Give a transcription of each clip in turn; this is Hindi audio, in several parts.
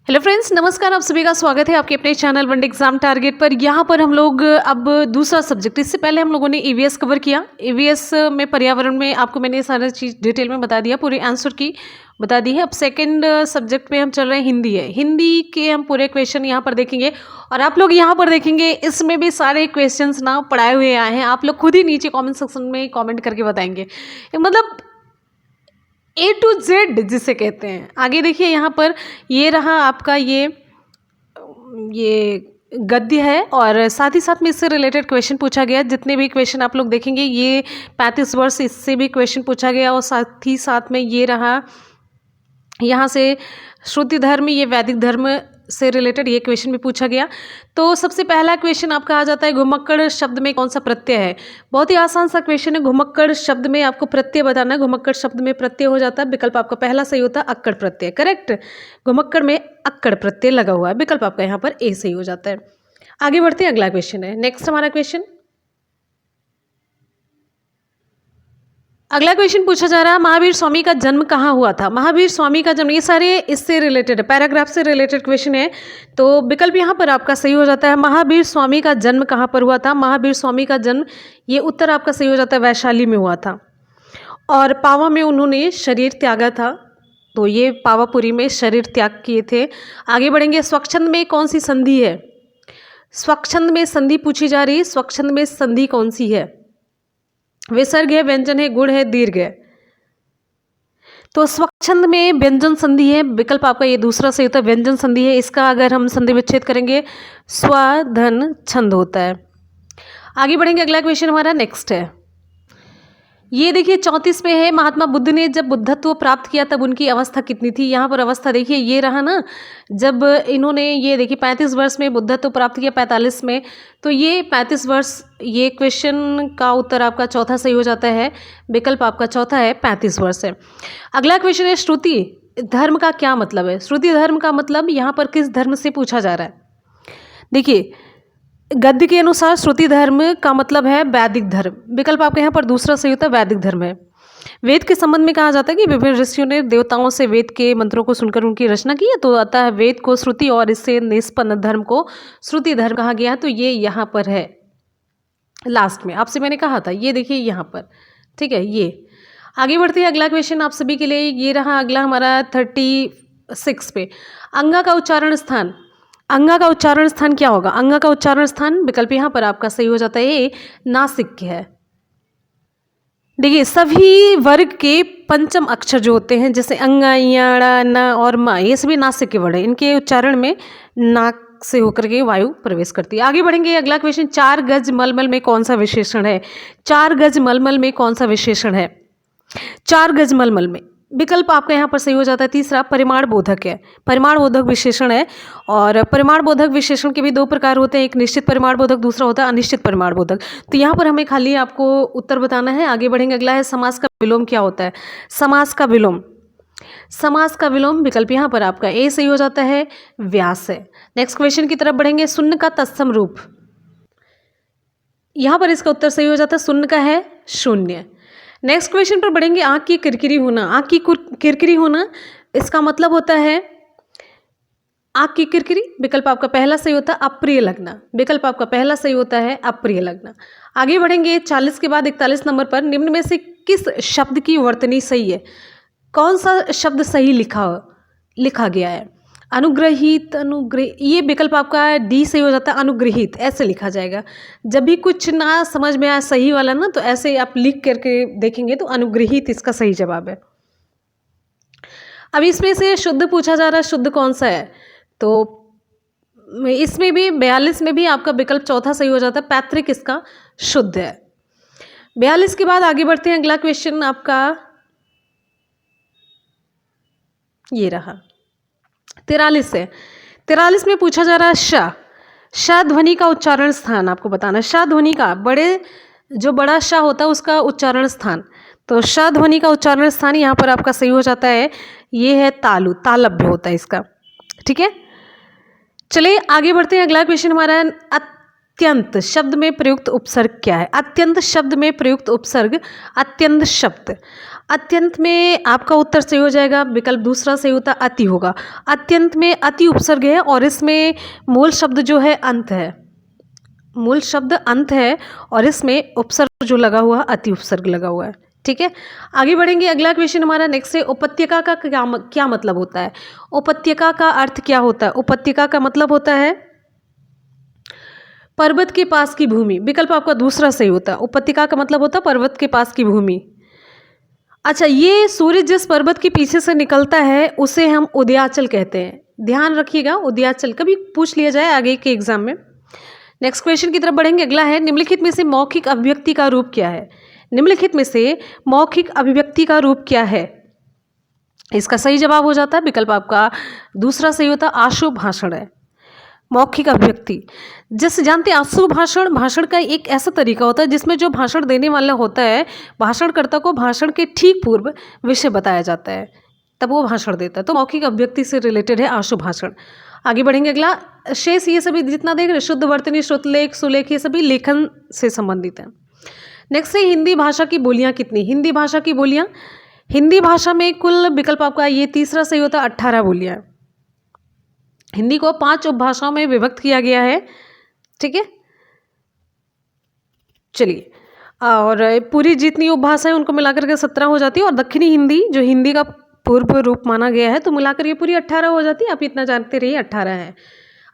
हेलो फ्रेंड्स, नमस्कार। आप सभी का स्वागत है आपके अपने चैनल वनडे एग्जाम टारगेट पर। यहाँ पर हम लोग अब दूसरा सब्जेक्ट, इससे पहले हम लोगों ने ईवीएस कवर किया। ईवीएस में पर्यावरण में आपको मैंने सारा चीज़ डिटेल में बता दिया, पूरी आंसर की बता दी है। अब सेकंड सब्जेक्ट पे हम चल रहे हैं, हिंदी है। हिंदी के हम पूरे क्वेश्चन यहाँ पर देखेंगे और आप लोग यहाँ पर देखेंगे इसमें भी सारे क्वेश्चन ना पढ़ाए हुए आए हैं। आप लोग खुद ही नीचे कॉमेंट सेक्शन में कॉमेंट करके बताएंगे, मतलब A to Z जिसे कहते हैं। आगे देखिए यहाँ पर ये रहा आपका ये गद्य है और साथ ही साथ में इससे रिलेटेड क्वेश्चन पूछा गया। जितने भी क्वेश्चन आप लोग देखेंगे ये 35 वर्ष इससे भी क्वेश्चन पूछा गया और साथ ही साथ में ये रहा यहाँ से श्रुति धर्म, ये वैदिक धर्म से रिलेटेड ये क्वेश्चन भी पूछा गया। तो सबसे पहला क्वेश्चन आपका आ जाता है, घुमक्कड़ शब्द में कौन सा प्रत्यय है। बहुत ही आसान सा क्वेश्चन है। घुमक्कड़ शब्द में आपको प्रत्यय बताना है। घुमक्कड़ शब्द में प्रत्यय हो जाता है, विकल्प आपका पहला सही होता है अक्कड़ प्रत्यय। करेक्ट, घुमक्कड़ में अक्कड़ प्रत्यय लगा हुआ है, विकल्प आपका यहाँ पर ए सही हो जाता है। आगे बढ़ते हैं, अगला क्वेश्चन है। नेक्स्ट हमारा क्वेश्चन, अगला क्वेश्चन पूछा जा रहा है, महावीर स्वामी का जन्म कहाँ हुआ था। महावीर स्वामी का जन्म, ये सारे इससे रिलेटेड है, पैराग्राफ से रिलेटेड क्वेश्चन है। तो विकल्प यहाँ पर आपका सही हो जाता है, महावीर स्वामी का जन्म कहाँ पर हुआ था। महावीर स्वामी का जन्म, ये उत्तर आपका सही हो जाता है, वैशाली में हुआ था और पावा में उन्होंने शरीर त्यागा था। तो ये पावापुरी में शरीर त्याग किए थे। आगे बढ़ेंगे, स्वच्छंद में कौन सी संधि है। स्वच्छंद में संधि पूछी जा रही है। स्वच्छंद में संधि कौन सी है। विसर्ग है, व्यंजन है, गुण है, दीर्घ है। तो स्वच्छंद में व्यंजन संधि है, विकल्प आपका ये दूसरा सही होता है, व्यंजन संधि है। इसका अगर हम संधि विच्छेद करेंगे स्व धन छंद होता है। आगे बढ़ेंगे, अगला क्वेश्चन हमारा नेक्स्ट है। ये देखिए 34 पे है, महात्मा बुद्ध ने जब बुद्धत्व प्राप्त किया तब उनकी अवस्था कितनी थी। यहाँ पर अवस्था देखिए ये रहा ना, जब इन्होंने ये देखिए 35 वर्ष में बुद्धत्व प्राप्त किया, 45 में, तो ये 35 वर्ष, ये क्वेश्चन का उत्तर आपका चौथा सही हो जाता है, विकल्प आपका चौथा है, 35 वर्ष है। अगला क्वेश्चन है, श्रुति धर्म का क्या मतलब है। श्रुति धर्म का मतलब यहाँ पर किस धर्म से पूछा जा रहा है। देखिए गद्य के अनुसार श्रुति धर्म का मतलब है वैदिक धर्म, विकल्प आपके यहाँ पर दूसरा सही होता है, वैदिक धर्म है। वेद के संबंध में कहा जाता है कि विभिन्न ऋषियों ने देवताओं से वेद के मंत्रों को सुनकर उनकी रचना की है, तो अतः वेद को श्रुति और इससे निष्पन्न धर्म को श्रुति धर्म कहा गया। तो ये यहाँ पर है लास्ट में, आपसे मैंने कहा था, ये देखिए यहाँ पर, ठीक है। ये आगे बढ़ते हैं, अगला क्वेश्चन आप सभी के लिए ये रहा। अगला हमारा 36 पे, अंगा का उच्चारण स्थान। अंगा का उच्चारण स्थान क्या होगा। अंगा का उच्चारण स्थान, विकल्प यहाँ पर आपका सही हो जाता है, ये नासिक है। देखिए सभी वर्ग के पंचम अक्षर जो होते हैं, जैसे अंगा, याड़ा, न और मा, ये सभी नासिक के वर्ड हैं। इनके उच्चारण में नाक से होकर के वायु प्रवेश करती है। आगे बढ़ेंगे, अगला क्वेश्चन, 4 गज मलमल में कौन सा विशेषण है। 4 गज मलमल में कौन सा विशेषण है। 4 गज मलमल में, विकल्प आपका यहाँ पर सही हो जाता है तीसरा, परिमाण बोधक है। परिमाण बोधक विशेषण है और परिमाण बोधक विशेषण के भी दो प्रकार होते हैं, एक निश्चित परिमाण बोधक, दूसरा होता है अनिश्चित परिमाण बोधक। तो यहाँ पर हमें खाली आपको उत्तर बताना है। आगे बढ़ेंगे, अगला है, समास का विलोम क्या होता है। समास का विलोम, समास का विलोम, विकल्प यहाँ पर आपका ए सही हो जाता है, व्यास है। नेक्स्ट क्वेश्चन की तरफ बढ़ेंगे, शून्य का तत्सम रूप। यहाँ पर इसका उत्तर सही हो जाता है, शून्य का है शून्य। नेक्स्ट क्वेश्चन पर बढ़ेंगे, आँख की किरकिरी होना। आँख की किरकिरी होना, इसका मतलब होता है आँख की किरकिरी, विकल्प आपका पहला सही होता है, अप्रिय लगना, विकल्प आपका पहला सही होता है, अप्रिय लगना। आगे बढ़ेंगे, 40 के बाद 41 नंबर पर, निम्न में से किस शब्द की वर्तनी सही है। कौन सा शब्द सही लिखा गया है। अनुग्रहित, अनुग्रह, ये विकल्प आपका डी सही हो जाता है, अनुग्रहित ऐसे लिखा जाएगा। जब भी कुछ ना समझ में आए सही वाला ना, तो ऐसे आप लिख करके देखेंगे तो अनुग्रहित इसका सही जवाब है। अब इसमें से शुद्ध पूछा जा रहा है, शुद्ध कौन सा है। तो इसमें भी 42 में भी आपका विकल्प चौथा सही हो जाता है, पैतृक इसका शुद्ध है। 42 के बाद आगे बढ़ते हैं, अगला क्वेश्चन आपका ये रहा 43 है। 43 में पूछा जा रहा है, श ध्वनि का उच्चारण स्थान आपको बताना है। श ध्वनि का, जो बड़ा श होता है उसका उच्चारण स्थान। तो श ध्वनि का उच्चारण स्थान यहाँ पर आपका सही हो जाता है, ये है तालु, तालव्य होता है इसका, ठीक है। चलिए आगे बढ़ते हैं, अगला क्वेश्चन हमारा, अत्यंत शब्द में प्रयुक्त उपसर्ग क्या है। अत्यंत शब्द में प्रयुक्त उपसर्ग, अत्यंत शब्द, अत्यंत में आपका उत्तर सही हो जाएगा, विकल्प दूसरा सही होता अति होगा। अत्यंत में अति उपसर्ग है और इसमें मूल शब्द जो है अंत है, मूल शब्द अंत है और इसमें उपसर्ग जो लगा हुआ अति उपसर्ग लगा हुआ है। ठीक है, आगे बढ़ेंगे। अगला क्वेश्चन हमारा नेक्स्ट है, उपत्यका का क्या मतलब होता है? उपत्यका का अर्थ क्या होता है? उपत्यका का मतलब होता है पर्वत के पास की भूमि। विकल्प आपका दूसरा सही होता है। उपत्यका का मतलब होता है पर्वत के पास की भूमि। अच्छा, ये सूर्य जिस पर्वत के पीछे से निकलता है उसे हम उदयाचल कहते हैं। ध्यान रखिएगा, उदयाचल कभी पूछ लिया जाए आगे के एग्जाम में। नेक्स्ट क्वेश्चन की तरफ बढ़ेंगे। अगला है, निम्नलिखित में से मौखिक अभिव्यक्ति का रूप क्या है? निम्नलिखित में से मौखिक अभिव्यक्ति का रूप क्या है? इसका सही जवाब हो जाता है विकल्प आपका दूसरा सही होता है आशु भाषण है। मौखिक अभिव्यक्ति जैसे जानते हैं, आशु भाषण भाषण का एक ऐसा तरीका होता है जिसमें जो भाषण देने वाला होता है, भाषणकर्ता को भाषण के ठीक पूर्व विषय बताया जाता है, तब वो भाषण देता है। तो मौखिक अभिव्यक्ति से रिलेटेड है आशु भाषण। आगे बढ़ेंगे। अगला, शेष ये सभी जितना देख रहे शुद्ध वर्तनी, श्रुतलेख, सुलेख, ये सभी लेखन से संबंधित है। नेक्स्ट है, हिंदी भाषा की बोलियां कितनी? हिंदी भाषा की बोलियां, हिंदी भाषा में कुल विकल्प आपका ये तीसरा सही होता है 18 बोलियां। हिंदी को 5 उपभाषाओं में विभक्त किया गया है। ठीक है, चलिए, और पूरी जितनी उपभाषा है उनको मिलाकर के 17 हो जाती है, और दक्षिणी हिंदी जो हिंदी का पूर्व रूप माना गया है तो मिलाकर ये पूरी 18 हो जाती है। आप इतना जानते रहिए 18 है।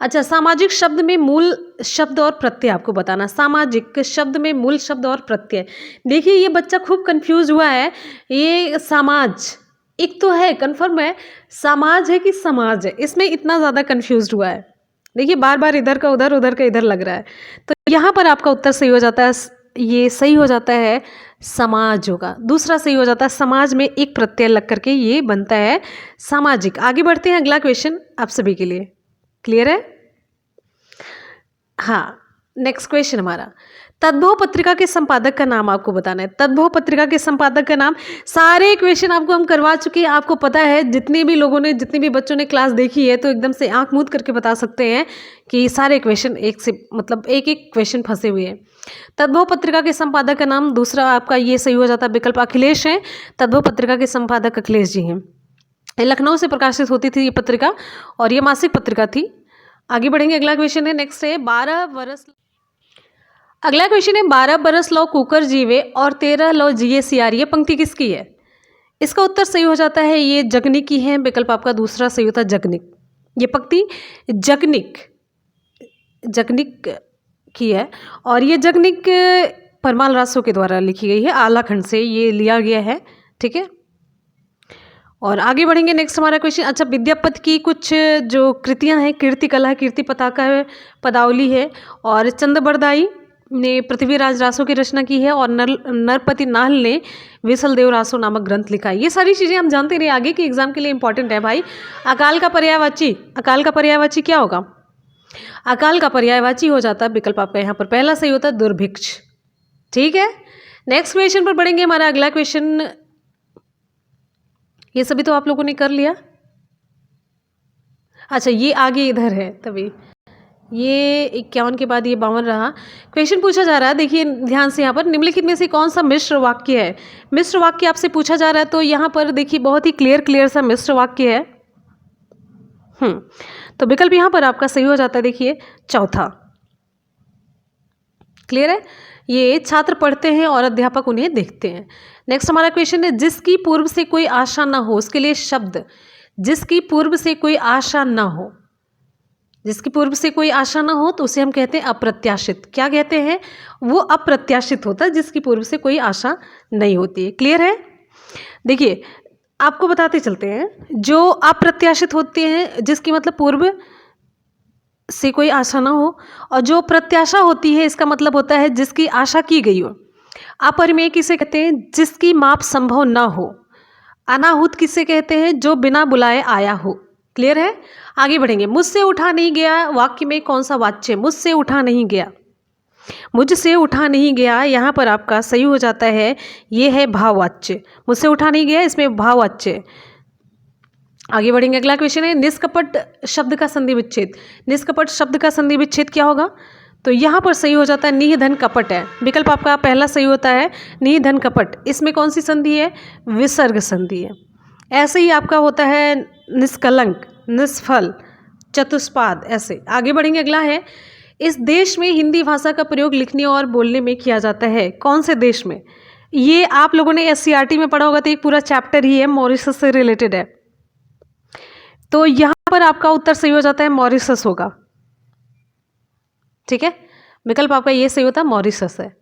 अच्छा, सामाजिक शब्द में मूल शब्द और प्रत्यय आपको बताना। सामाजिक शब्द में मूल शब्द और प्रत्यय। देखिए, ये बच्चा खूब कंफ्यूज हुआ है। ये समाज एक तो है, कंफर्म है, समाज है कि समाज है, इसमें इतना ज़्यादा कंफ्यूज हुआ है। देखिए, बार बार इधर का उधर, उधर का इधर लग रहा है। तो यहाँ पर आपका उत्तर सही हो जाता है, ये सही हो जाता है समाज होगा। दूसरा सही हो जाता है समाज में एक प्रत्यय लग करके ये बनता है सामाजिक। आगे बढ़ते हैं। अगला क्वेश्चन आप सभी के लिए क्लियर है? हाँ, नेक्स्ट क्वेश्चन हमारा, तद्भव पत्रिका के संपादक का नाम आपको बताना है। तद्भव पत्रिका के संपादक का नाम, सारे क्वेश्चन आपको हम करवा चुके हैं, आपको पता है। जितने भी लोगों ने, जितने भी बच्चों ने क्लास देखी है तो एकदम से आंख मूंद करके बता सकते हैं कि सारे क्वेश्चन एक से मतलब एक एक क्वेश्चन फंसे हुए हैं। तद्भव पत्रिका के संपादक का नाम दूसरा आपका ये सही हो जाता है विकल्प अखिलेश है। तद्भव पत्रिका के संपादक अखिलेश जी हैं। लखनऊ से प्रकाशित होती थी ये पत्रिका और ये मासिक पत्रिका थी। आगे बढ़ेंगे। अगला क्वेश्चन है, नेक्स्ट है, 12 बरस। अगला क्वेश्चन है, 12 बरस लो कुकर जीवे और 13 लो जिए सियारी। ये पंक्ति किसकी है? इसका उत्तर सही हो जाता है ये जगनिक की है। विकल्प आपका दूसरा सही होता है जगनिक। ये पंक्ति जगनिक की है और ये जगनिक परमाल रासो के द्वारा लिखी गई है। आला खंड से ये लिया गया है। ठीक है, और आगे बढ़ेंगे। नेक्स्ट हमारा क्वेश्चन, अच्छा, विद्यापति की कुछ जो कृतियां हैं, कीर्ति कला है, कीर्ति पताका है, पदावली है, और चंद्रबरदाई ने पृथ्वीराज रासो की रचना की है, और नरपति नाहल ने विसल देव रासो नामक ग्रंथ लिखा है। ये सारी चीज़ें हम जानते रहे, आगे के एग्जाम के लिए इंपॉर्टेंट है भाई। अकाल का पर्यायवाची क्या होगा? अकाल का पर्यायवाची हो जाता है विकल्प आपका यहाँ पर पहला सही होता है दुर्भिक्ष। ठीक है, नेक्स्ट क्वेश्चन पर बढ़ेंगे। हमारा अगला क्वेश्चन, ये सभी तो आप लोगों ने कर लिया। अच्छा, ये आगे इधर है, तभी ये 51 के बाद ये 52 रहा। क्वेश्चन पूछा जा रहा है, देखिए ध्यान से, यहाँ पर निम्नलिखित में से कौन सा मिश्र वाक्य है? मिश्र वाक्य आपसे पूछा जा रहा है, तो यहाँ पर देखिए बहुत ही क्लियर सा मिश्र वाक्य है। तो विकल्प यहाँ पर आपका सही हो जाता है, देखिए चौथा। क्लियर है? ये छात्र पढ़ते हैं और अध्यापक उन्हें देखते हैं। नेक्स्ट हमारा क्वेश्चन है, जिसकी पूर्व से कोई आशा ना हो, उसके लिए शब्द, जिसकी पूर्व से कोई आशा ना हो, जिसकी पूर्व से कोई आशा ना हो तो उसे हम कहते हैं अप्रत्याशित। क्या कहते हैं? वो अप्रत्याशित होता है जिसकी पूर्व से कोई आशा नहीं होती है। क्लियर है? देखिए, आपको बताते चलते हैं, जो अप्रत्याशित होते हैं जिसकी मतलब पूर्व से कोई आशा ना हो, और जो प्रत्याशा होती है इसका मतलब होता है जिसकी आशा की गई हो। अपरिमेय किसे कहते हैं? जिसकी माप संभव ना हो। अनाहुत किसे कहते हैं? जो बिना बुलाए आया हो। क्लियर है? आगे बढ़ेंगे। मुझसे उठा नहीं गया वाक्य में कौन सा वाच्य? मुझसे उठा नहीं गया, मुझसे उठा नहीं गया, यहाँ पर आपका सही हो जाता है, ये है भाववाच्य। मुझसे उठा नहीं गया, इसमें भाववाच्य। आगे बढ़ेंगे। अगला क्वेश्चन है, निष्कपट शब्द का संधि विच्छेद। निष्कपट शब्द का संधि विच्छेद क्या होगा? तो यहाँ पर सही हो जाता है निह धन कपट है। विकल्प आपका पहला सही होता है निह धन कपट। इसमें कौन सी संधि है? विसर्ग संधि है। ऐसे ही आपका होता है निष्कलंक, निष्फल, चतुष्पाद। ऐसे आगे बढ़ेंगे। अगला है इस देश में हिंदी भाषा का प्रयोग लिखने और बोलने में किया जाता है। कौन से देश में? ये आप लोगों ने SCRT में पढ़ा होगा, तो एक पूरा चैप्टर ही है, मॉरिशस से रिलेटेड है। तो यहाँ पर आपका उत्तर सही हो जाता है मॉरिशस होगा। ठीक है, विकल्प आपका ये सही होता है मॉरिशस है।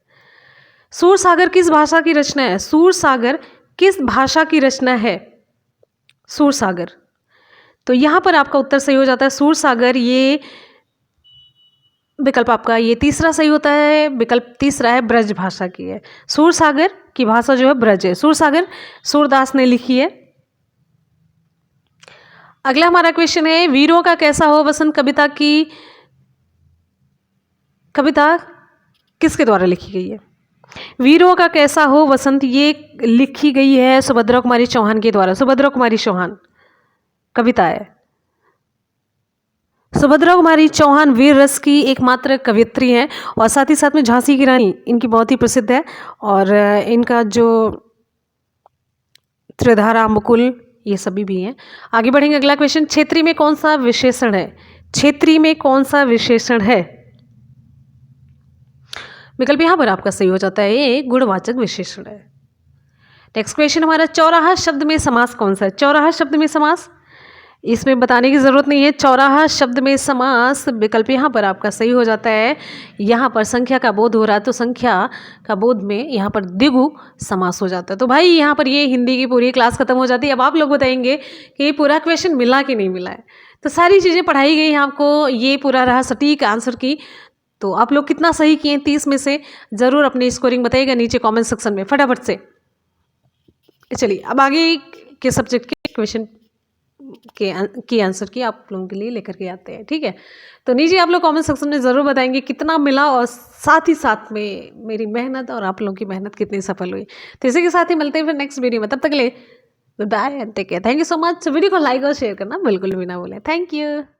सूरसागर किस भाषा की रचना है? सूरसागर किस भाषा की रचना है? सूरसागर। तो यहाँ पर आपका उत्तर सही हो जाता है सूरसागर। ये विकल्प आपका ये तीसरा सही होता है। विकल्प तीसरा है ब्रज भाषा की है। सूरसागर की भाषा जो है ब्रज है। सूरसागर सूरदास ने लिखी है। अगला हमारा क्वेश्चन है वीरों का कैसा हो वसंत कविता किसके द्वारा लिखी गई है? वीरों का कैसा हो वसंत ये लिखी गई है सुभद्रा कुमारी चौहान के द्वारा। सुभद्रा कुमारी चौहान कविता है। सुभद्रा कुमारी चौहान वीर रस की एकमात्र कवियत्री हैं और साथ ही साथ में झांसी की रानी इनकी बहुत ही प्रसिद्ध है। और इनका जो त्रिधारा, मुकुल, ये सभी भी हैं। आगे बढ़ेंगे। अगला क्वेश्चन क्षेत्रीय में कौन सा विशेषण है? क्षेत्रीय में कौन सा विशेषण है? विकल्प यहाँ पर आपका सही हो जाता है ये गुणवाचक विशेषण है। नेक्स्ट क्वेश्चन हमारा चौराहा शब्द में समास कौन सा है? चौराहा शब्द में समास इसमें बताने की ज़रूरत नहीं है। चौराहा शब्द में समास विकल्प यहाँ पर आपका सही हो जाता है। यहाँ पर संख्या का बोध हो रहा है तो संख्या का बोध में यहाँ पर द्विगु समास हो जाता है। तो भाई यहाँ पर ये हिंदी की पूरी क्लास खत्म हो जाती है। अब आप लोग बताएंगे कि ये पूरा क्वेश्चन मिला कि नहीं मिला है। तो सारी चीज़ें पढ़ाई गई हैं आपको। ये पूरा रहा सटीक आंसर की। तो आप लोग कितना सही किए 30 में से ज़रूर अपनी स्कोरिंग बताइएगा नीचे कमेंट सेक्शन में फटाफट से। चलिए अब आगे के सब्जेक्ट के क्वेश्चन के आंसर की आप लोगों के लिए लेकर के आते हैं। ठीक है, तो नीचे आप लोग कमेंट सेक्शन में ज़रूर बताएंगे कितना मिला और साथ ही साथ में मेरी मेहनत और आप लोगों की मेहनत कितनी सफल हुई। तो इसी के साथ ही मिलते हैं फिर नेक्स्ट वीडियो में। तब तक के लिए good bye and take care. Thank you so much. Video को लाइक और शेयर करना बिल्कुल भी ना भूलें। Thank you.